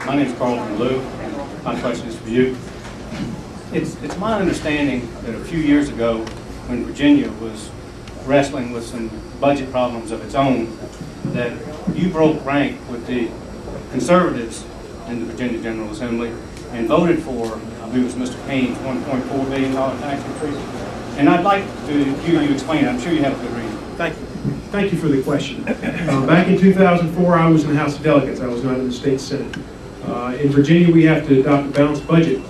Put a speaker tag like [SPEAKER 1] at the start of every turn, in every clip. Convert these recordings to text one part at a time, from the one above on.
[SPEAKER 1] My name is Carlton Lou, and my question is for you. It's my understanding that a few years ago, when Virginia was wrestling with some budget problems of its own, that you broke rank with the conservatives in the Virginia General Assembly and voted for, I believe it was Mr. Payne's $1.4 billion tax increase. And I'd like to hear you explain it. I'm sure you have a good reason.
[SPEAKER 2] Thank you. Thank you for the question. Back in 2004, I was in the House of Delegates. I was not in the State Senate. In Virginia, we have to adopt a balanced budget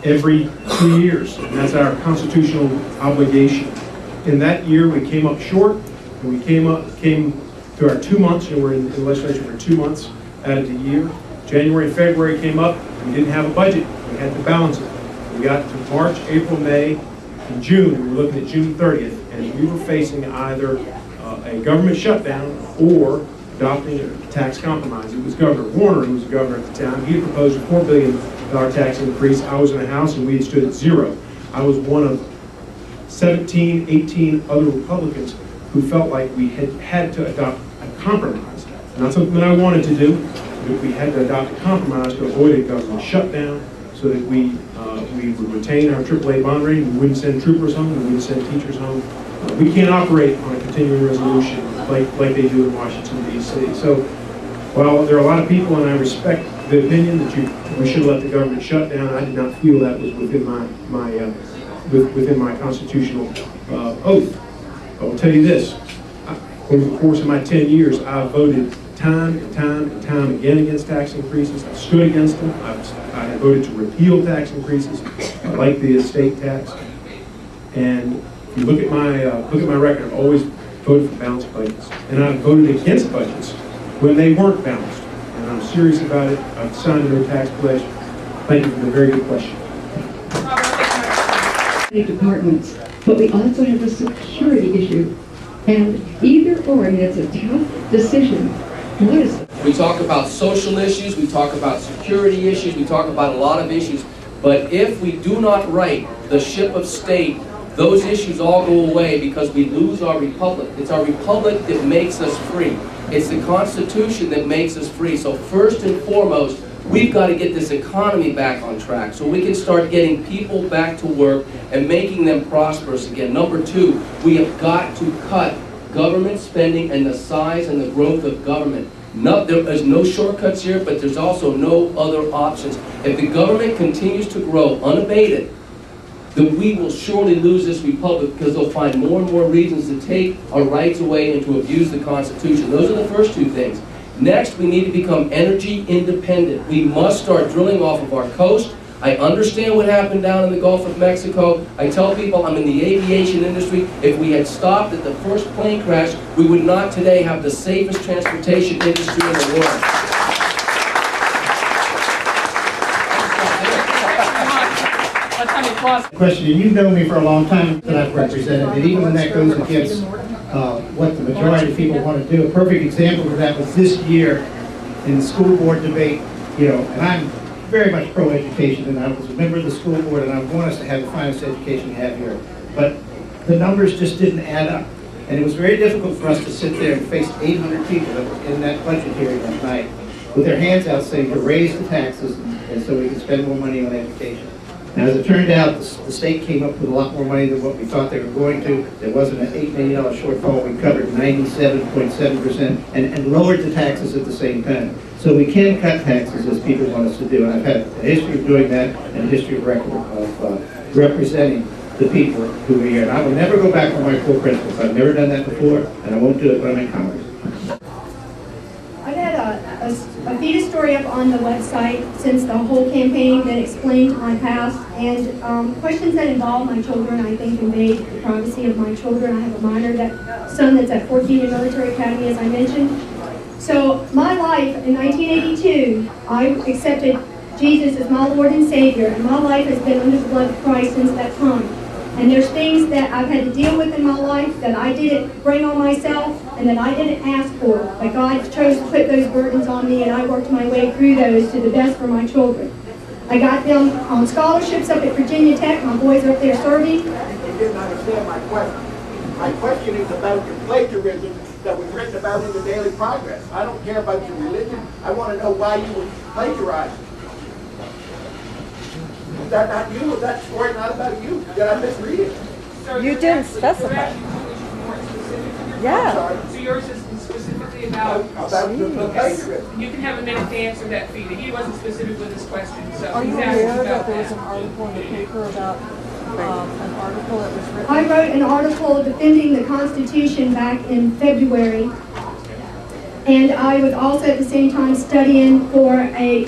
[SPEAKER 2] every 2 years, and that's our constitutional obligation. In that year, we came up short, and we came to our 2 months. We're in the legislature for 2 months out of the year. January and February came up. We didn't have a budget. We had to balance it. We got to March, April, May, and June. And we were looking at June 30th, and we were facing either a government shutdown or adopting a tax compromise. It was Governor Warner who was the governor at the time. He had proposed a $4 billion tax increase. I was in the House, and we had stood at zero. I was one of 17, 18 other Republicans who felt like we had to adopt a compromise. Not something that I wanted to do, but we had to adopt a compromise to avoid a government shutdown so that we would retain our AAA bond rating. We wouldn't send troopers home. We wouldn't send teachers home. We can't operate on a continuing resolution like they do in Washington, D.C. So while there are a lot of people, and I respect the opinion that we should let the government shut down, I did not feel that was within my constitutional oath. I will tell you this. Over the course of my 10 years, I've voted time and time and time again against tax increases. I've stood against them. I have voted to repeal tax increases, like the estate tax. And if you look at my record, I've always voted for balanced budgets. And I've voted against budgets when they weren't balanced. And I'm serious about it. I've signed a no tax pledge. Thank you for the very good question.
[SPEAKER 3] Departments, but we also have a security issue. And either or, and it's a tough decision. What is it?
[SPEAKER 4] We talk about social issues, we talk about security issues, we talk about a lot of issues, but if we do not right the ship of state, those issues all go away because we lose our republic. It's our republic that makes us free. It's the Constitution that makes us free. So first and foremost, we've got to get this economy back on track so we can start getting people back to work and making them prosperous again. Number two, we have got to cut government spending and the size and the growth of government. There's no shortcuts here, but there's also no other options. If the government continues to grow unabated, then we will surely lose this republic because they'll find more and more reasons to take our rights away and to abuse the Constitution. Those are the first two things. Next, we need to become energy independent. We must start drilling off of our coast. I understand what happened down in the Gulf of Mexico. I tell people I'm in the aviation industry. If we had stopped at the first plane crash, we would not today have the safest transportation industry in the world.
[SPEAKER 5] Question, and you've known me for a long time that I've represented, and even when that goes against what the majority of people want to do, a perfect example of that was this year in the school board debate, and I'm very much pro-education, and I was a member of the school board, and I want us to have the finest education we have here. But the numbers just didn't add up. And it was very difficult for us to sit there and face 800 people that were in that budget hearing that night with their hands out saying to raise the taxes and so we can spend more money on education. Now, as it turned out, the state came up with a lot more money than what we thought they were going to. There wasn't an $8 million shortfall. We covered 97.7% and lowered the taxes at the same time. So we can cut taxes as people want us to do. And I've had a history of doing that and a history of representing the people who are here. And I will never go back on my core principles. I've never done that before, and I won't do it when I'm in Congress.
[SPEAKER 6] I've had a Feda story up on the website since the whole campaign that explained my past, and questions that involve my children, I think, invade the privacy of my children. I have a minor son that's at Fort Union Military Academy, as I mentioned. So my life in 1982, I accepted Jesus as my Lord and Savior, and my life has been under the blood of Christ since that time. And there's things that I've had to deal with in my life that I didn't bring on myself and that I didn't ask for. But God chose to put those burdens on me, and I worked my way through those to the best for my children. I got them on scholarships up at Virginia Tech. My boys are up there serving.
[SPEAKER 5] You didn't understand my question. My question is about your plagiarism
[SPEAKER 7] that was written about in the Daily Progress. I don't care about your religion. I want to know why you were plagiarizing. Is that not you? Is that story not about you? Did I misread it?
[SPEAKER 8] You didn't specify. Yeah.
[SPEAKER 9] So yours is specifically about
[SPEAKER 7] the plagiarism.
[SPEAKER 9] You can have a minute to answer that, Feda. He wasn't specific with his question, so
[SPEAKER 8] Are you
[SPEAKER 9] he's asking
[SPEAKER 8] aware
[SPEAKER 9] about
[SPEAKER 8] that there was an
[SPEAKER 9] that.
[SPEAKER 8] article in the paper about an article that was written?
[SPEAKER 6] I wrote an article defending the Constitution back in February, and I was also at the same time studying a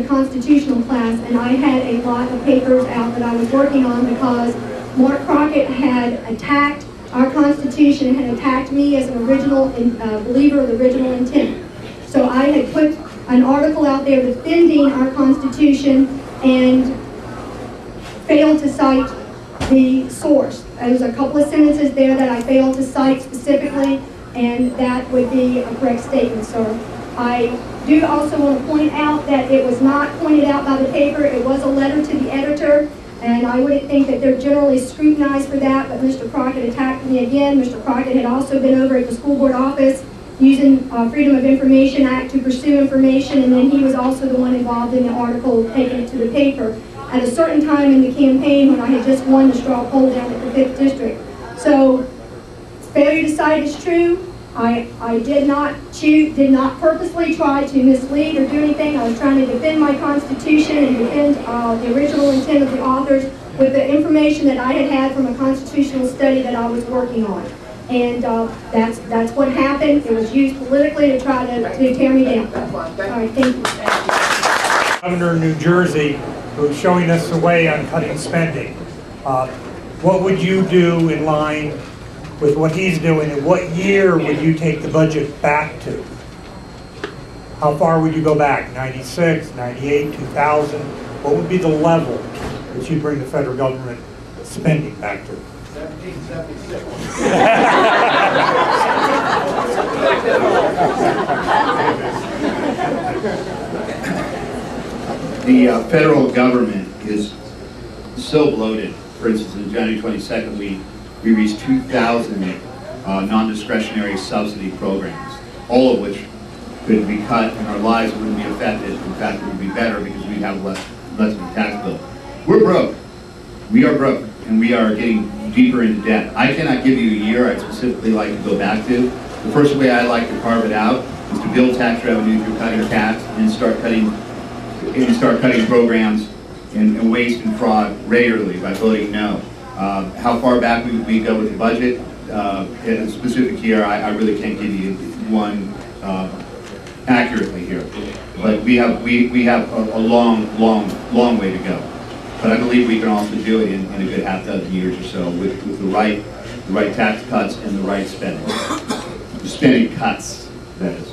[SPEAKER 6] constitutional class, and I had a lot of papers out that I was working on because Mark Crockett had attacked our Constitution, had attacked me as an original believer of the original intent. So I had put an article out there defending our Constitution and failed to cite the source. There's a couple of sentences there that I failed to cite specifically, and that would be a correct statement, sir. I do also want to point out that it was not pointed out by the paper. It was a letter to the editor, and I wouldn't think that they're generally scrutinized for that, but Mr. Crockett attacked me again. Mr. Crockett had also been over at the school board office using Freedom of Information Act to pursue information, and then he was also the one involved in the article taking it to the paper at a certain time in the campaign when I had just won the straw poll down at the 5th District. So, failure to cite is true. I did not purposely try to mislead or do anything. I was trying to defend my Constitution and defend the original intent of the authors with the information that I had from a constitutional study that I was working on. And that's what happened. It was used politically to try to tear me down. All right, thank you.
[SPEAKER 10] Governor of New Jersey, who's showing us the way on cutting spending. What would you do in line with what he's doing, and what year would you take the budget back to? How far would you go back? 96, 98, 2000? What would be the level that you bring the federal government spending back to?
[SPEAKER 7] 1776.
[SPEAKER 11] The federal government is so bloated. For instance, on January 22nd, we reached 2,000 non-discretionary subsidy programs, all of which could be cut and our lives wouldn't be affected. In fact, it would be better because we'd have less of a tax bill. We're broke. We are broke, and we are getting deeper into debt. I cannot give you a year I'd specifically like to go back to. The first way I'd like to carve it out is to build tax revenue through cutting tax and start cutting programs and waste and fraud regularly by voting no. How far back we go with the budget in a specific year, I really can't give you one accurately here. But we have a long way to go. But I believe we can also do it in a good half dozen years or so with the right tax cuts and the right spending. Spending cuts, that is.